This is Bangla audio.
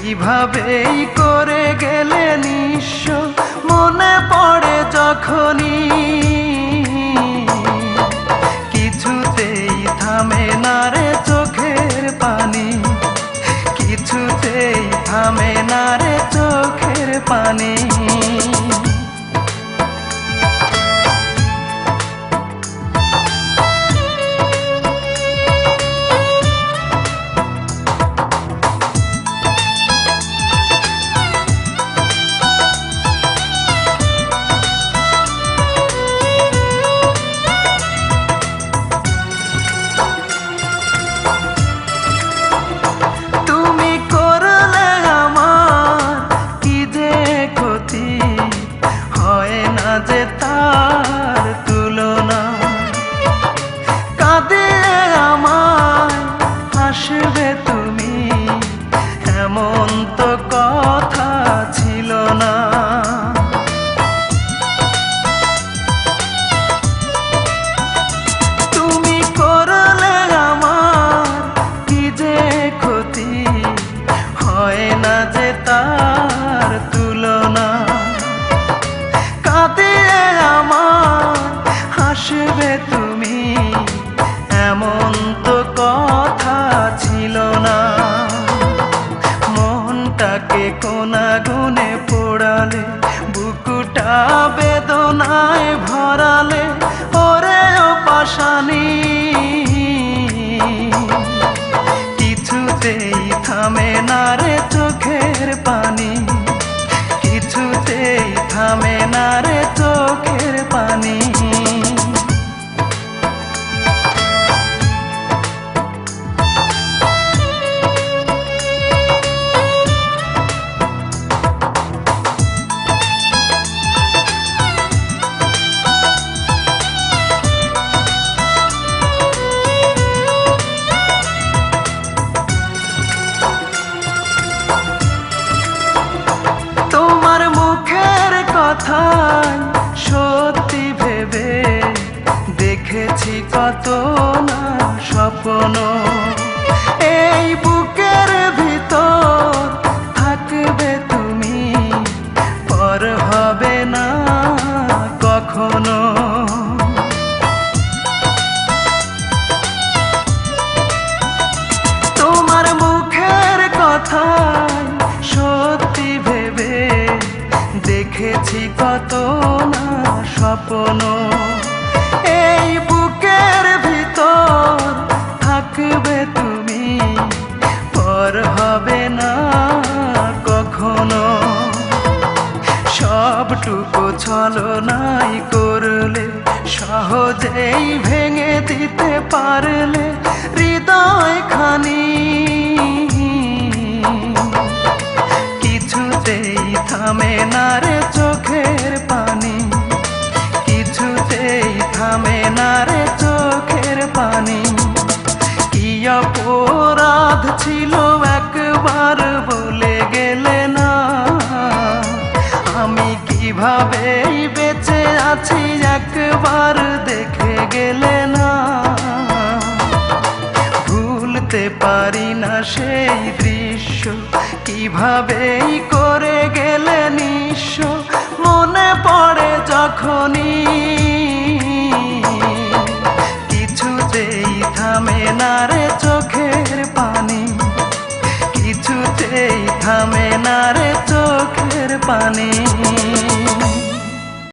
কিভাবেই করে গেলে নিঃস্ব মনে পড়ে যখনই, কিছুতেই থামে না রে চোখের পানি, কিছুতেই থামে না রে চোখের পানি। যে তার তুলনা, কাঁদিয়ে আমায় হাসবে তুমি, এমন তো কথা ছিল না। তুমি করলে আমার কি যে ক্ষতি, হয় না যে তার তুলনা, কাঁদিয়ে আমার হাসবে তুমি, এমন তো কথা ছিল না। মনটাকে কোনা গুনে পোড়ালে, বুকুটা বেদনায় ভরালে, ওরে ও পাশানি, কিছুতেই থামে না রে চোখের পানি, কিছুতেই থামে না রে চোখের পানি। তোমার মুখের কথাই সত্যি ভেবে দেখেছি কত না স্বপ্ন, এই বুকের ভিতর থাকবে তুমি, পর হবে না কখনো। তোমার মুখের কথাই সত্যি ভেবে দেখেছি কত না স্বপ্ন, এই বুকের ভিতর থাকবে তুমি, পর হবে না কখনো। সবটুকু ছলনাই করলে, সহজেই ভেঙে দিতে পারলে হৃদয় খানি, কিছুতেই থামে না রে চোখের পানি, কিছুতেই থামে না রে চোখের পানি। কি অপরাধ ছিল একবার বলে গেলে না, আমি কিভাবেই বেঁচে আছি একবার দেখে গেলে না। ভুলতে পারি না সেই দৃশ্য, কিভাবেই করে গেলে নিঃস্ব মনে পড়ে যখনই,